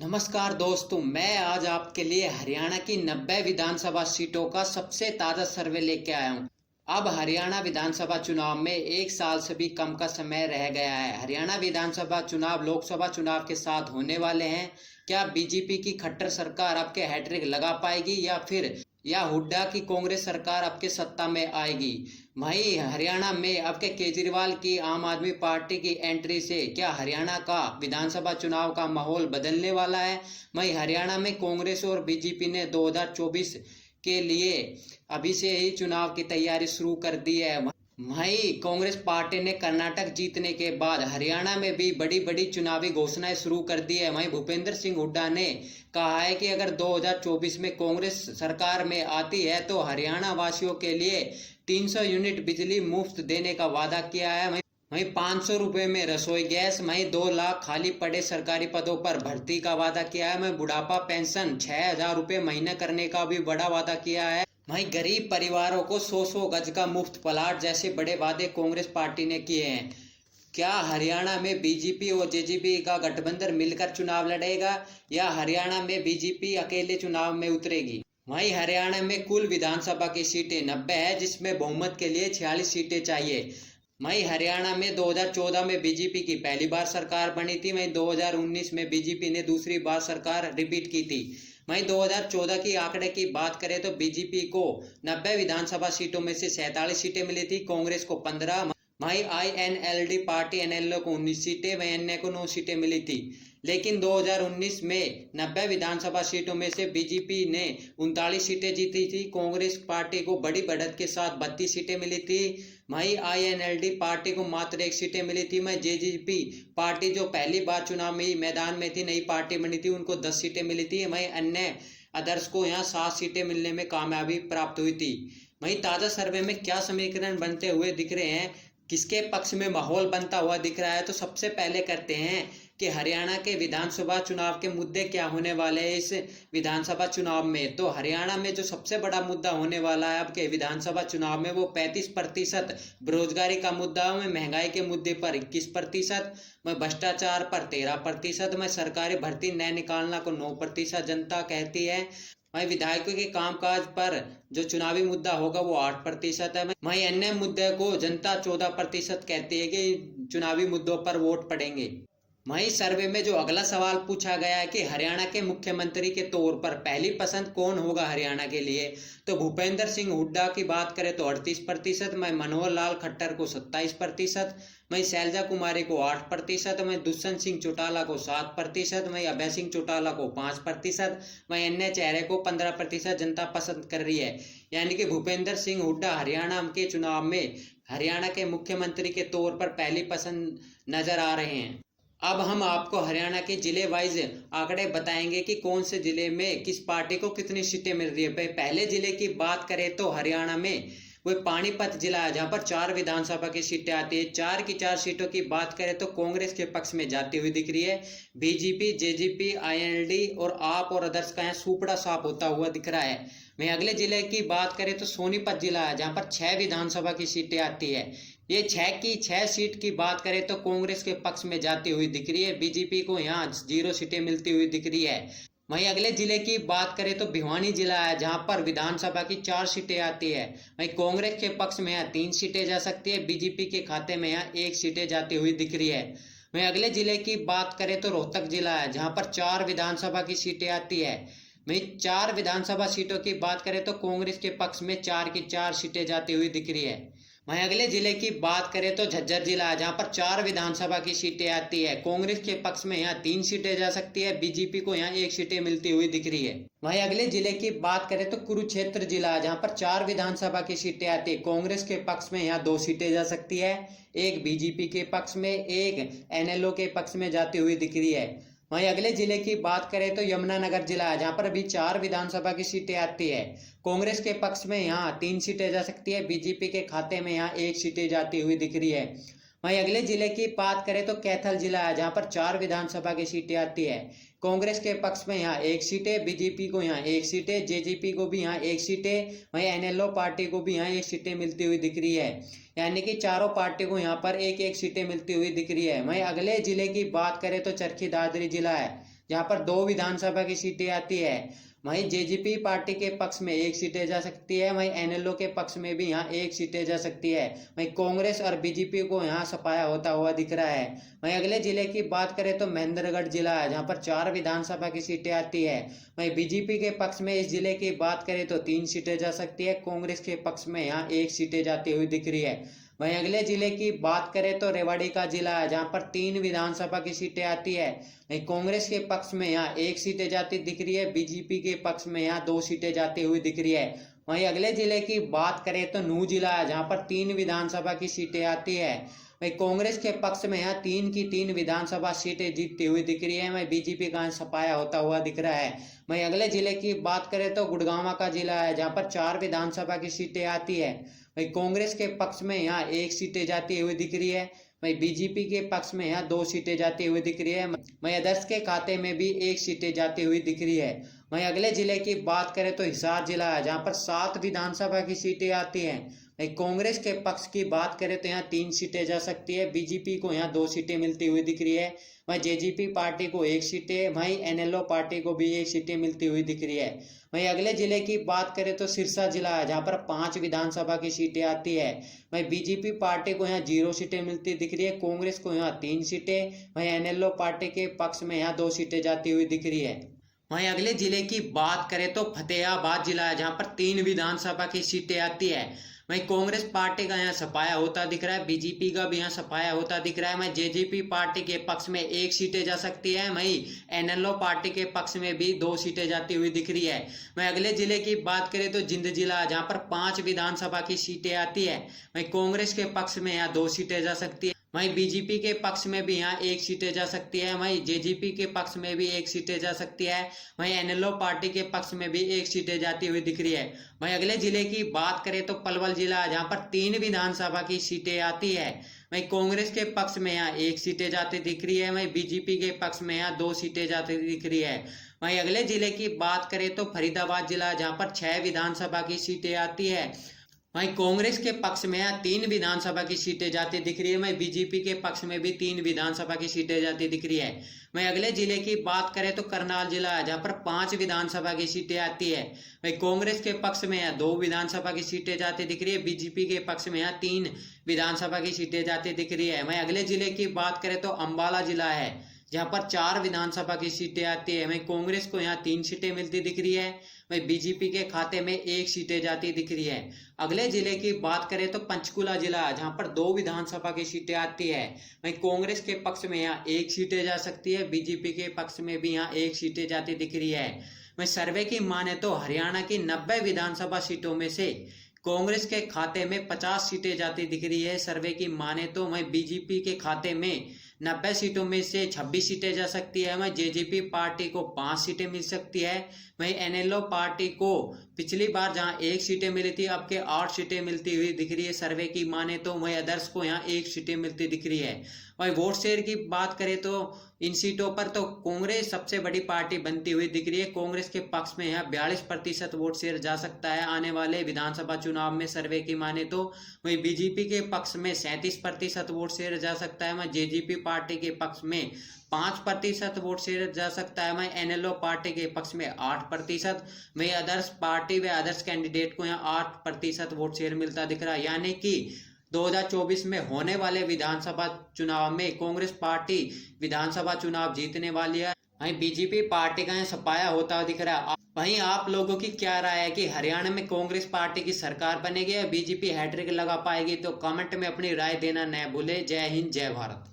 नमस्कार दोस्तों, मैं आज आपके लिए हरियाणा की 90 विधानसभा सीटों का सबसे ताज़ा सर्वे लेके आया हूं। अब हरियाणा विधानसभा चुनाव में एक साल से भी कम का समय रह गया है। हरियाणा विधानसभा चुनाव लोकसभा चुनाव के साथ होने वाले हैं। क्या बीजेपी की खट्टर सरकार आपके हैट्रिक लगा पाएगी या हुड्डा की कांग्रेस सरकार आपके सत्ता में आएगी? वहीं हरियाणा में अब के केजरीवाल की आम आदमी पार्टी की एंट्री से क्या हरियाणा का विधानसभा चुनाव का माहौल बदलने वाला है? वहीं हरियाणा में कांग्रेस और बीजेपी ने 2024 के लिए अभी से ही चुनाव की तैयारी शुरू कर दी है। वहीं कांग्रेस पार्टी ने कर्नाटक जीतने के बाद हरियाणा में भी बड़ी बड़ी चुनावी घोषणाएं शुरू कर दी है। वहीं भूपेंद्र सिंह हुड्डा ने कहा है कि अगर 2024 में कांग्रेस सरकार में आती है तो हरियाणा वासियों के लिए 300 यूनिट बिजली मुफ्त देने का वादा किया है। वहीं 500 रुपये में रसोई गैस, वहीं 2 लाख खाली पड़े सरकारी पदों पर भर्ती का वादा किया है। वहीं बुढ़ापा पेंशन 6,000 रुपये महीने करने का भी बड़ा वादा किया है। वहीं गरीब परिवारों को 100 गज का मुफ्त प्लाट जैसे बड़े वादे कांग्रेस पार्टी ने किए हैं। क्या हरियाणा में बीजेपी और जेजेपी का गठबंधन मिलकर चुनाव लड़ेगा या हरियाणा में बीजेपी अकेले चुनाव में उतरेगी? वहीं हरियाणा में कुल विधानसभा की सीटें 90 है, जिसमें बहुमत के लिए 46 सीटें चाहिए। वहीं हरियाणा में 2014 में बीजेपी की पहली बार सरकार बनी थी। वहीं 2019 में बीजेपी ने दूसरी बार सरकार रिपीट की थी। वहीं 2014 की आंकड़े की बात करें तो बीजेपी को 90 विधानसभा सीटों में से 47 सीटें मिली थी, कांग्रेस को 15। वहीं आईएनएलडी पार्टी एनएलओ को 19 सीटें, वहीं अन्य को 9 सीटें मिली थी। लेकिन 2019 में 90 विधानसभा सीटों में से बीजेपी ने 39 सीटें जीती थी, कांग्रेस पार्टी को बड़ी बढ़त के साथ 32 सीटें मिली थी। वहीं आईएनएलडी पार्टी को मात्र 1 सीटें मिली थी। वहीं जेजेपी पार्टी जो पहली बार चुनाव में मैदान में थी, नई पार्टी बनी थी, उनको 10 सीटें मिली थी। वहीं अन्य अदर्स को यहाँ 7 सीटें मिलने में कामयाबी प्राप्त हुई थी। वहीं ताज़ा सर्वे में क्या समीकरण बनते हुए दिख रहे हैं, किसके पक्ष में माहौल बनता हुआ दिख रहा है, तो सबसे पहले करते हैं कि हरियाणा के विधानसभा चुनाव के मुद्दे क्या होने वाले हैं इस विधानसभा चुनाव में। तो हरियाणा में जो सबसे बड़ा मुद्दा होने वाला है अब के विधानसभा चुनाव में वो 35% बेरोजगारी का मुद्दा है। महंगाई के मुद्दे पर 21%, में भ्रष्टाचार पर 13%, में सरकारी भर्ती न निकालना को 9% जनता कहती है। वहीं विधायकों के कामकाज पर जो चुनावी मुद्दा होगा वो 8% है। वहीं अन्य मुद्दे को जनता 14% कहती है कि चुनावी मुद्दों पर वोट पड़ेंगे। वहीं सर्वे में जो अगला सवाल पूछा गया है कि हरियाणा के मुख्यमंत्री के तौर पर पहली पसंद कौन होगा हरियाणा के लिए, तो भूपेंद्र सिंह हुड्डा की बात करें तो 38%, मैं मनोहर लाल खट्टर को 27%, मैं शैलजा कुमारी को 8%, मैं दुष्यंत सिंह चौटाला को 7%, मैं अभय सिंह चौटाला को 5%, मैं अन्य चेहरे को 15% जनता पसंद कर रही है। यानी कि भूपेंद्र सिंह हुड्डा हरियाणा के चुनाव में हरियाणा के मुख्यमंत्री के तौर पर पहली पसंद नजर आ रहे हैं। अब हम आपको हरियाणा के जिले वाइज आंकड़े बताएंगे कि कौन से जिले में किस पार्टी को कितनी सीटें मिल रही है। पहले जिले की बात करें तो हरियाणा में वो पानीपत जिला है, जहां पर 4 विधानसभा की सीटें आती है। 4 की 4 सीटों की बात करें तो कांग्रेस के पक्ष में जाती हुई दिख रही है। बीजेपी, जेजेपी, आईएनएलडी और आप और अदर्स का यहाँ सुपड़ा साफ होता हुआ दिख रहा है। वहीं अगले जिले की बात करें तो सोनीपत जिला है, जहां पर 6 विधानसभा की सीटें आती है। ये 6 की 6 सीट की बात करें तो कांग्रेस के पक्ष में जाती हुई दिख रही है। बीजेपी को यहाँ 0 सीटें मिलती हुई दिख रही है। वहीं अगले जिले की बात करें तो भिवानी जिला है, जहां पर विधानसभा की 4 सीटें आती है। वहीं कांग्रेस के पक्ष में यहाँ 3 सीटें जा सकती है, बीजेपी के खाते में यहाँ 1 सीटें जाती हुई दिख रही है। वहीं अगले जिले की बात करें तो रोहतक जिला है, जहां पर 4 विधानसभा की सीटें आती है। वहीं 4 विधानसभा सीटों की बात करें तो कांग्रेस के पक्ष में 4 की 4 सीटें जाती हुई दिख रही है। वहीं अगले जिले की बात करें तो झज्जर जिला है, जहां पर 4 विधानसभा की सीटें आती है। कांग्रेस के पक्ष में यहाँ 3 सीटें जा सकती है, बीजेपी को यहाँ 1 सीटें मिलती हुई दिख रही है। वहीं अगले जिले की बात करें तो कुरुक्षेत्र जिला है, जहां पर 4 विधानसभा की सीटें आती है। कांग्रेस के पक्ष में यहाँ 2 सीटें जा सकती है, एक बीजेपी के पक्ष में, एक एनएलओ के पक्ष में जाती हुई दिख रही है। वहीं अगले जिले की बात करें तो यमुनानगर जिला है, जहां पर अभी 4 विधानसभा की सीटें आती है। कांग्रेस के पक्ष में यहाँ 3 सीटें जा सकती है, बीजेपी के खाते में यहाँ 1 सीटें जाती हुई दिख रही है। वहीं अगले जिले की बात करें तो कैथल जिला है, जहां पर 4 विधानसभा की सीटें आती है। कांग्रेस के पक्ष में यहाँ 1 सीटें, बीजेपी को यहाँ 1 सीटें, जेजेपी को भी यहाँ 1 सीटें, वहीं एनएलओ पार्टी को भी यहाँ 1 सीटें मिलती हुई दिख रही है। यानी कि चारों पार्टी को यहाँ पर 1-1 सीटें मिलती हुई दिख रही है। वहीं अगले जिले की बात करें तो चरखी दादरी जिला है, जहां पर 2 विधानसभा की सीटें आती है। वहीं जेजेपी पार्टी के पक्ष में 1 सीटें जा सकती है। वहीं एनएलओ के पक्ष में भी यहाँ 1 सीटें जा सकती है। वहीं कांग्रेस और बीजेपी को यहाँ सफाया होता हुआ दिख रहा है। वहीं अगले जिले की बात करें तो महेंद्रगढ़ जिला है, जहाँ पर 4 विधानसभा की सीटें आती है। वहीं बीजेपी के पक्ष में इस जिले की बात करें तो 3 सीटें जा सकती है। कांग्रेस के पक्ष में यहाँ 1 सीटें जाती हुई दिख रही है। वहीं अगले जिले की बात करें तो रेवाड़ी का जिला है, जहां पर 3 विधानसभा की सीटें आती है। वहीं कांग्रेस के पक्ष में यहाँ 1 सीटें जाती दिख रही है। बीजेपी के पक्ष में यहाँ 2 सीटें जाती हुई दिख रही है। वहीं अगले जिले की बात करें तो नूह जिला है, जहां पर 3 विधानसभा की सीटें आती है। वहीं कांग्रेस के पक्ष में यहाँ 3 की 3 विधानसभा सीटें जीतती हुई दिख रही है। वहीं बीजेपी का सफाया होता हुआ दिख रहा है। वहीं अगले जिले की बात करें तो गुड़गांव का जिला है, जहां पर 4 विधानसभा की सीटें आती है। वहीं कांग्रेस के पक्ष में यहाँ 1 सीटें जाती हुई दिख रही है। वहीं बीजेपी के पक्ष में यहाँ 2 सीटें जाती हुई दिख रही है। वहीं अदर्स के खाते में भी 1 सीटें जाती हुई दिख रही है। वहीं अगले जिले की बात करें तो हिसार जिला है, जहाँ पर 7 विधानसभा की सीटें आती हैं। वहीं कांग्रेस के पक्ष की बात करें तो यहाँ 3 सीटें जा सकती है। बीजेपी को यहाँ 2 सीटें मिलती हुई दिख रही है। वहीं जेजेपी पार्टी को 1 सीटें, वहीं एनएलओ पार्टी को भी 1 सीटें मिलती हुई दिख रही है। वहीं अगले जिले की बात करें तो सिरसा जिला है, जहाँ पर 5 विधानसभा की सीटें आती है। वहीं बीजेपी पार्टी को यहाँ 0 सीटें मिलती दिख रही है। कांग्रेस को यहाँ 3 सीटें, वहीं एनएलओ पार्टी के पक्ष में यहाँ 2 सीटें जाती हुई दिख रही है। वहीं अगले जिले की बात करें तो फतेहाबाद जिला है, जहाँ पर 3 विधानसभा की सीटें आती है। वहीं कांग्रेस पार्टी का यहाँ सफाया होता दिख रहा है। बीजेपी का भी यहाँ सफाया होता दिख रहा है। वहीं जेजेपी पार्टी के पक्ष में 1 सीटें जा सकती है। वहीं एनएलओ पार्टी के पक्ष में भी 2 सीटें जाती हुई दिख रही है। वहीं अगले जिले की बात करें तो जिंद जिला, जहाँ पर 5 विधानसभा की सीटें आती है। वहीं कांग्रेस के पक्ष में यहाँ 2 सीटें जा सकती है। वहीं बीजेपी के पक्ष में भी यहाँ 1 सीटें जा सकती है। वहीं जेजेपी के पक्ष में भी 1 सीटें जा सकती है। वहीं एनएलओ पार्टी के पक्ष में भी 1 सीटें जाती हुई दिख रही है। वहीं अगले जिले की बात करें तो पलवल जिला, जहाँ पर 3 विधानसभा की सीटें आती है। वहीं कांग्रेस के पक्ष में यहाँ 1 सीटें जाती दिख रही है। वहीं बीजेपी के पक्ष में यहाँ 2 सीटें जाती दिख रही है। वहीं अगले जिले की बात करें तो फरीदाबाद जिला, जहाँ पर 6 विधानसभा की सीटें आती है। वहीं कांग्रेस के पक्ष में यहाँ 3 विधानसभा की सीटें जाती दिख रही है। वहीं बीजेपी के पक्ष में भी 3 विधानसभा की सीटें जाती दिख रही है। वहीं अगले जिले की बात करें तो करनाल जिला है, जहाँ पर 5 विधानसभा की सीटें आती है। वहीं कांग्रेस के पक्ष में यहाँ 2 विधानसभा की सीटें जाती दिख रही है। बीजेपी के पक्ष में यहाँ 3 विधानसभा की सीटें जाती दिख रही है। वहीं अगले जिले की बात करें तो अम्बाला जिला है, जहाँ पर 4 विधानसभा की सीटें आती है। वहीं कांग्रेस को यहाँ 3 सीटें मिलती दिख रही है। वहीं बीजेपी के खाते में 1 सीटें जाती दिख रही है। अगले जिले की बात करें तो पंचकुला जिला, जहां पर 2 विधानसभा की सीटें आती है। वहीं कांग्रेस के पक्ष में यहाँ 1 सीटें जा सकती है। बीजेपी के पक्ष में भी यहाँ 1 सीटें जाती दिख रही है। वहीं सर्वे की माने तो हरियाणा की 90 विधानसभा सीटों में से कांग्रेस के खाते में 50 सीटें जाती दिख रही है। सर्वे की माने तो वहीं बीजेपी के खाते में 90 सीटों में से 26 सीटें जा सकती है। वहीं जेजेपी पार्टी को 5 सीटें मिल सकती है। वहीं एनएलओ पार्टी को पिछली बार जहां 1 सीटें मिली थी, अब के 8 सीटें मिलती हुई दिख रही है सर्वे की माने तो। वहीं अदर्स को यहाँ 1 सीटें मिलती दिख रही है। वहीं वोट शेयर की बात करें तो इन सीटों पर तो कांग्रेस सबसे बड़ी पार्टी बनती हुई दिख रही है। कांग्रेस के पक्ष में यहाँ 42% वोट शेयर जा सकता है आने वाले विधानसभा चुनाव में सर्वे की माने तो। वहीं बीजेपी के पक्ष में 37% वोट शेयर जा सकता है। वहीं जेजेपी पार्टी के पक्ष में 5% वोट शेयर जा सकता है। वहीं एनएलओ पार्टी के पक्ष में 8%। वहीं अदर्स पार्टी व अदर्स कैंडिडेट को यहाँ 8% वोट शेयर मिलता दिख रहा है। यानी कि 2024 में होने वाले विधानसभा चुनाव में कांग्रेस पार्टी विधानसभा चुनाव जीतने वाली है। वहीं बीजेपी पार्टी का सफाया होता दिख रहा है। वहीं आप लोगों की क्या राय है कि हरियाणा में कांग्रेस पार्टी की सरकार बनेगी या बीजेपी हैट्रिक लगा पाएगी? तो कमेंट में अपनी राय देना न भूले। जय हिंद, जय भारत।